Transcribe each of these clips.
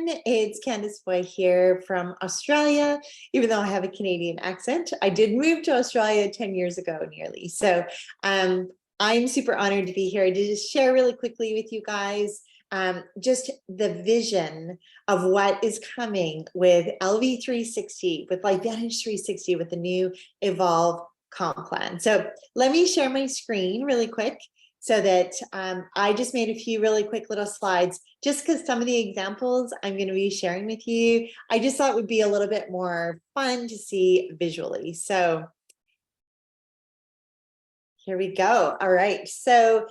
It's Candace here from Australia. Even though I have a Canadian accent, I did move to Australia 10 years ago nearly. So I'm super honored to be here to just share really quickly with you guys just the vision of what is coming with LV360, with LifeVantage 360, with the new Evolve comp plan. So let me share my screen really quick so that I just made a few really quick little slides, just because some of the examples I'm going to be sharing with you, I just thought would be a little bit more fun to see visually. So here we go. All right. So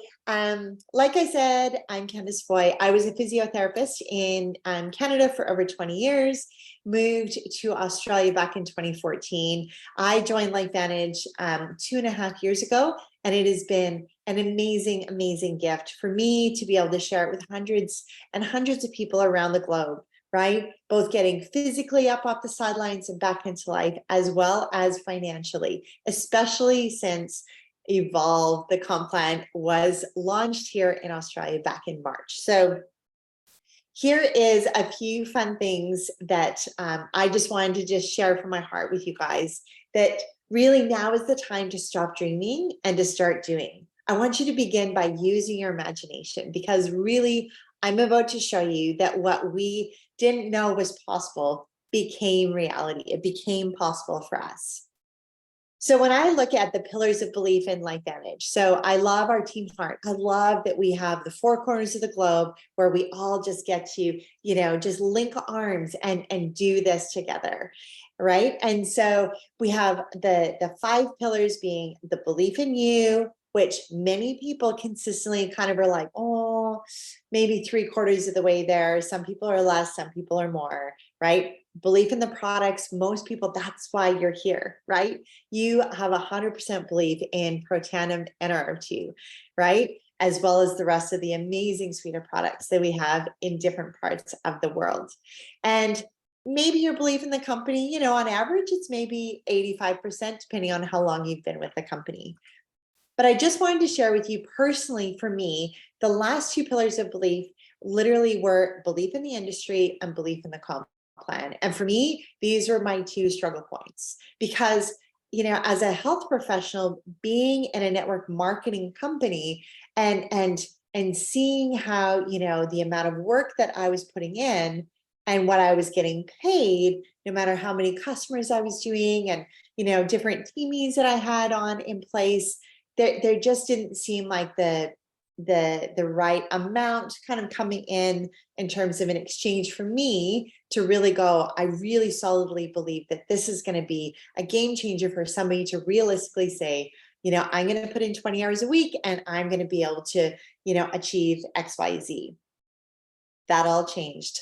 like I said, I'm Candace Foy. I was a physiotherapist in Canada for over 20 years, moved to Australia back in 2014. I joined LifeVantage 2.5 years ago, and it has been an amazing, amazing gift for me to be able to share it with hundreds and hundreds of people around the globe, right? Both getting physically up off the sidelines and back into life, as well as financially, especially since Evolve, the comp plan, was launched here in Australia back in March. So here is a few fun things that I just wanted to just share from my heart with you guys, that really now is the time to stop dreaming and to start doing. I want you to begin by using your imagination, because really I'm about to show you that what we didn't know was possible became reality. It became possible for us. So when I look at the pillars of belief in LifeVantage, so I love our team heart. I love that we have the four corners of the globe where we all just get to, just link arms and do this together, right? And so we have the 5 pillars being the belief in you, which many people consistently kind of are like, oh, maybe 3/4 of the way there. Some people are less, some people are more, right? Belief in the products, most people, that's why you're here, right? You have 100% belief in Protandim NRF2, right? As well as the rest of the amazing suite of products that we have in different parts of the world. And maybe your belief in the company, on average, it's maybe 85%, depending on how long you've been with the company. But I just wanted to share with you personally, for me, the last 2 pillars of belief literally were belief in the industry and belief in the comp plan. And for me, these were my 2 struggle points, because, as a health professional, being in a network marketing company and seeing how, the amount of work that I was putting in and what I was getting paid, no matter how many customers I was doing and, different teamies that I had on in place, there just didn't seem like the right amount kind of coming in terms of an exchange for me to really go, I really solidly believe that this is going to be a game changer for somebody to realistically say, I'm going to put in 20 hours a week and I'm going to be able to, achieve XYZ. That all changed.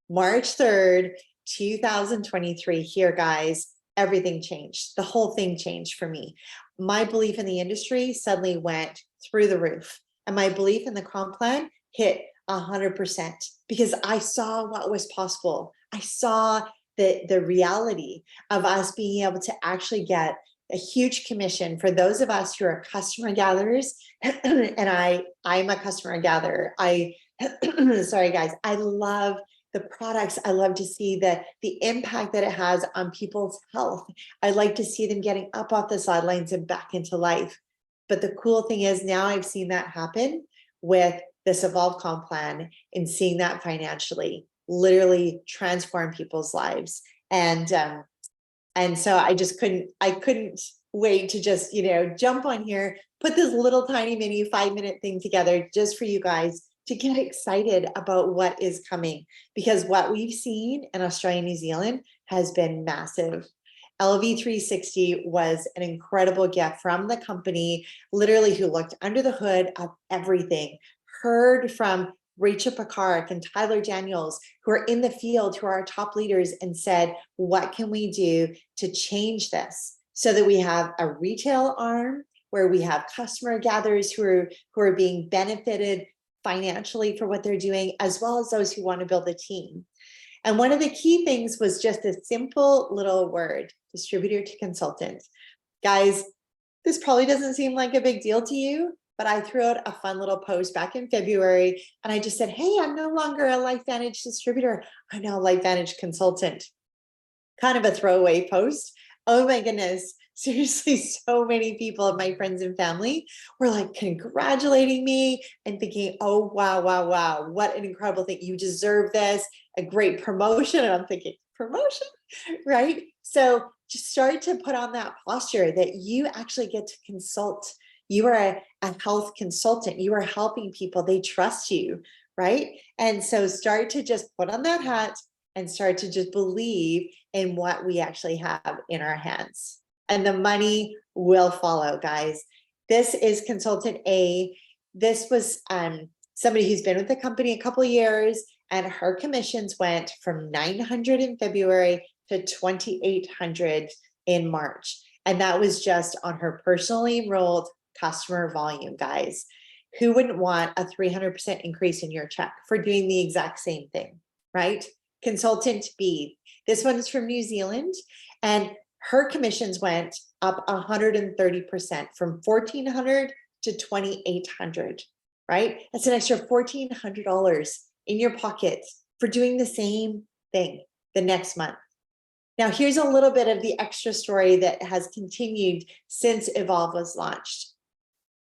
March 3rd, 2023 here, guys, everything changed. The whole thing changed for me. My belief in the industry suddenly went through the roof. And my belief in the comp plan hit 100%, because I saw what was possible. I saw the reality of us being able to actually get a huge commission for those of us who are customer gatherers. And I'm a customer gatherer. Sorry guys, I love the products. I love to see the impact that it has on people's health. I like to see them getting up off the sidelines and back into life. But the cool thing is, now I've seen that happen with this Evolve comp plan, and seeing that financially literally transform people's lives. And so I couldn't wait to just, jump on here, put this little tiny mini 5-minute thing together just for you guys to get excited about what is coming, because what we've seen in Australia and New Zealand has been massive. LV360 was an incredible gift from the company, literally, who looked under the hood of everything, heard from Rachel Picard and Tyler Daniels, who are in the field, who are our top leaders, and said, what can we do to change this so that we have a retail arm where we have customer gatherers who are being benefited financially for what they're doing, as well as those who want to build a team. And one of the key things was just a simple little word: distributor to consultant. Guys, this probably doesn't seem like a big deal to you, but I threw out a fun little post back in February and I just said, hey, I'm no longer a LifeVantage distributor. I'm now a LifeVantage consultant. Kind of a throwaway post. Oh my goodness. Seriously, so many people of my friends and family were like congratulating me and thinking, oh, wow, wow, wow, what an incredible thing. You deserve this, a great promotion. And I'm thinking, promotion, right? So just start to put on that posture that you actually get to consult. You are a health consultant. You are helping people. They trust you, right? And so start to just put on that hat and start to just believe in what we actually have in our hands. And the money will follow, guys. This is consultant A. This was somebody who's been with the company a couple of years, and her commissions went from 900 in February to 2,800 in March. And that was just on her personally enrolled customer volume, guys. Who wouldn't want a 300% increase in your check for doing the exact same thing, right? Consultant B. This one is from New Zealand, and her commissions went up 130% from 1,400 to 2,800, right? That's an extra $1,400 in your pocket for doing the same thing the next month. Now, here's a little bit of the extra story that has continued since Evolve was launched.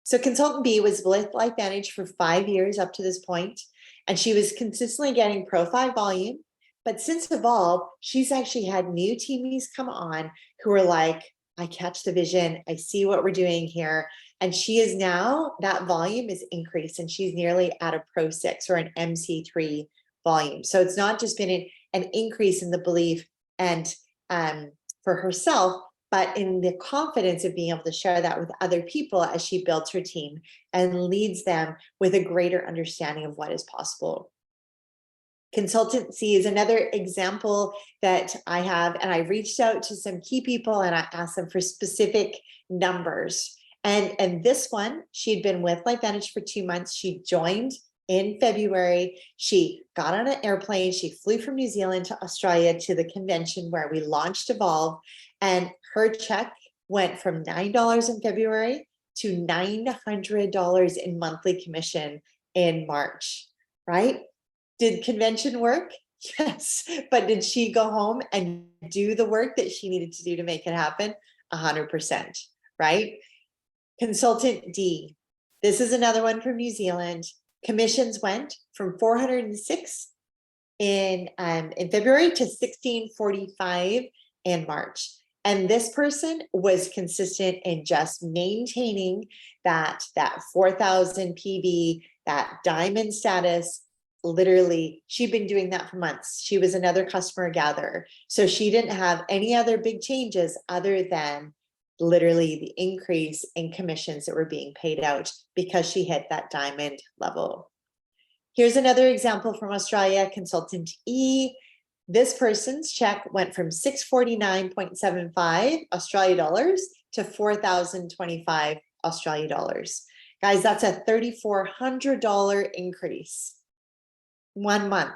So Consultant B was with LifeVantage for 5 years up to this point, and she was consistently getting Pro 5 volume. But since Evolve, she's actually had new teamies come on who are like, I catch the vision, I see what we're doing here. And she is now, that volume is increased, and she's nearly at a Pro 6 or an MC3 volume. So it's not just been an increase in the belief and for herself, but in the confidence of being able to share that with other people as she builds her team and leads them with a greater understanding of what is possible. Consultancy is another example that I have, and I reached out to some key people and I asked them for specific numbers. And this one, she'd been with LifeVantage for 2 months. She joined in February. She got on an airplane. She flew from New Zealand to Australia to the convention where we launched Evolve, and her check went from $9 in February to $900 in monthly commission in March, right? Did convention work? Yes. But did she go home and do the work that she needed to do to make it happen? 100%, right? Consultant D. This is another one from New Zealand. Commissions went from 406 in February to 1645 in March. And this person was consistent in just maintaining that 4,000 PV, that diamond status. Literally, she'd been doing that for months. She was another customer gatherer. So she didn't have any other big changes other than literally the increase in commissions that were being paid out because she hit that diamond level. Here's another example from Australia, Consultant E. This person's check went from 649.75 Australia dollars to 4,025 Australia dollars. Guys, that's a $3,400 increase. 1 month,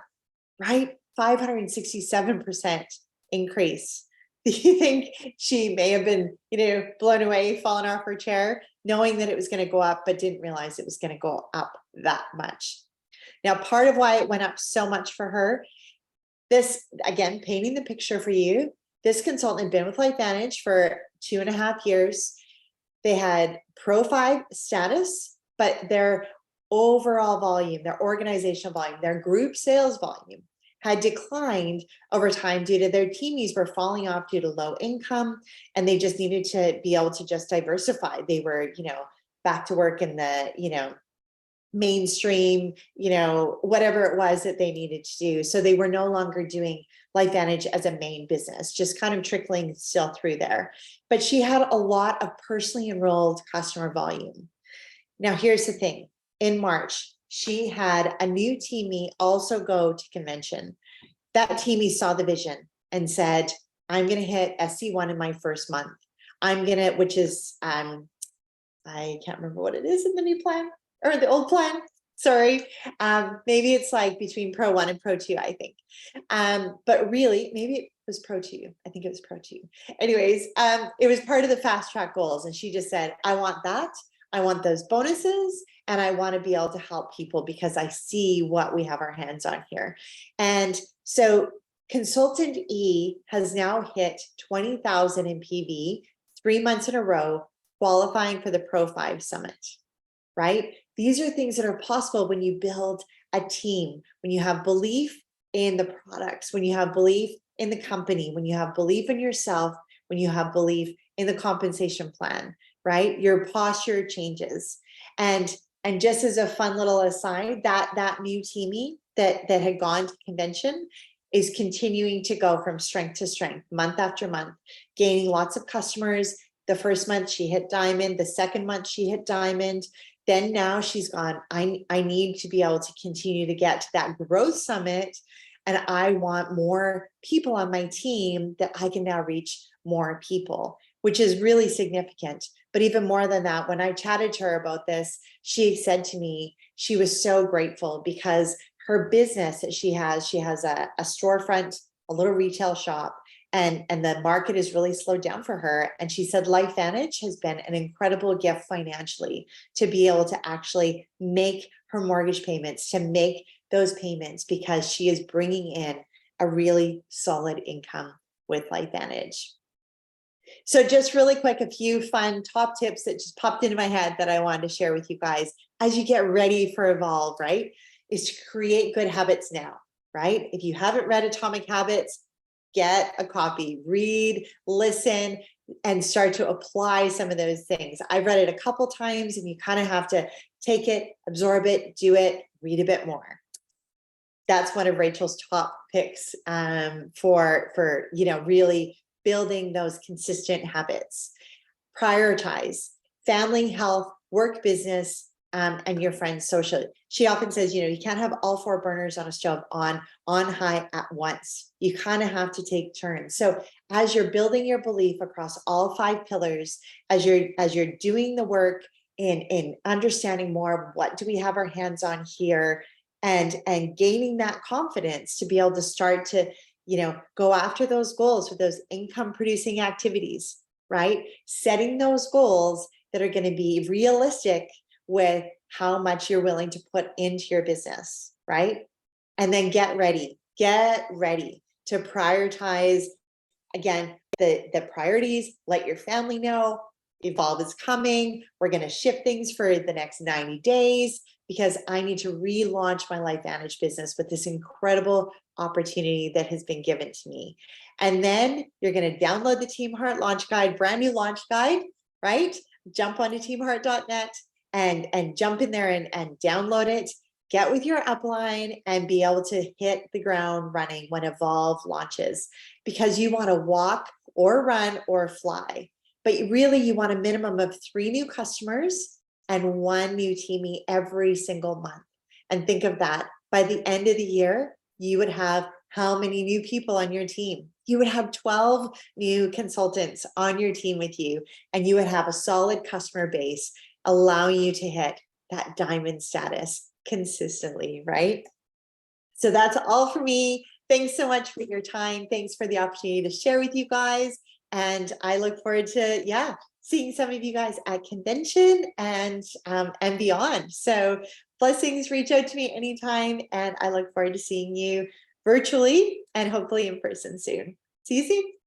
right? 567% increase. Do you think she may have been, blown away, fallen off her chair, knowing that it was going to go up, but didn't realize it was going to go up that much? Now, part of why it went up so much for her, this, again, painting the picture for you, this consultant had been with LifeVantage for 2.5 years. They had Pro 5 status, but their overall volume, their organizational volume, their group sales volume had declined over time due to their teamies were falling off due to low income, and they just needed to be able to just diversify. They were, back to work in the, mainstream, whatever it was that they needed to do. So they were no longer doing LifeVantage as a main business, just kind of trickling still through there. But she had a lot of personally enrolled customer volume. Now, here's the thing. In March, she had a new teamie also go to convention. That teamie saw the vision and said, I'm going to hit SC1 in my first month. Which is, I can't remember what it is in the new plan or the old plan. Sorry. Maybe it's like between Pro 1 and Pro 2, I think. But really, maybe it was Pro 2. I think it was Pro 2. Anyways, it was part of the fast track goals. And she just said, I want that. I want those bonuses, and I want to be able to help people because I see what we have our hands on here. And so Consultant E has now hit 20,000 in PV 3 months in a row, qualifying for the Pro 5 Summit, right? These are things that are possible when you build a team, when you have belief in the products, when you have belief in the company, when you have belief in yourself, when you have belief in the compensation plan, right? Your posture changes. And just as a fun little aside, that new teamie that had gone to convention is continuing to go from strength to strength, month after month, gaining lots of customers. The first month she hit diamond, the second month she hit diamond. Then now she's gone, I need to be able to continue to get to that growth summit. And I want more people on my team that I can now reach more people, which is really significant. But even more than that, when I chatted to her about this, she said to me, she was so grateful because her business that she has a storefront, a little retail shop, and the market is really slowed down for her. And she said LifeVantage has been an incredible gift financially to be able to actually make her mortgage payments, to make those payments, because she is bringing in a really solid income with LifeVantage. So just really quick, a few fun top tips that just popped into my head that I wanted to share with you guys as you get ready for Evolve, right? Is to create good habits now, right? If you haven't read Atomic Habits, get a copy, read, listen, and start to apply some of those things. I've read it a couple times, and you kind of have to take it, absorb it, do it, read a bit more. That's one of Rachel's top picks for really building those consistent habits. Prioritize family, health, work, business, and your friends socially. She often says, you can't have all 4 burners on a stove on high at once. You kind of have to take turns. So as you're building your belief across all 5 pillars, as you're doing the work in understanding more, what do we have our hands on here, and gaining that confidence to be able to start to go after those goals for those income producing activities, right? Setting those goals that are going to be realistic with how much you're willing to put into your business, right? And then get ready to prioritize, again, the priorities. Let your family know Evolve is coming. We're going to shift things for the next 90 days because I need to relaunch my LifeVantage business with this incredible opportunity that has been given to me. And then you're going to download the Team Heart launch guide, brand new launch guide, right? Jump onto teamheart.net and jump in there and download it, get with your upline, and be able to hit the ground running when Evolve launches, because you want to walk or run or fly. But really, you want a minimum of 3 new customers and 1 new teamie every single month. And think of that. By the end of the year, you would have how many new people on your team? You would have 12 new consultants on your team with you, and you would have a solid customer base, allowing you to hit that diamond status consistently, right? So that's all for me. Thanks so much for your time. Thanks for the opportunity to share with you guys. And I look forward to, seeing some of you guys at convention and beyond. So blessings, reach out to me anytime. And I look forward to seeing you virtually and hopefully in person soon. See you soon.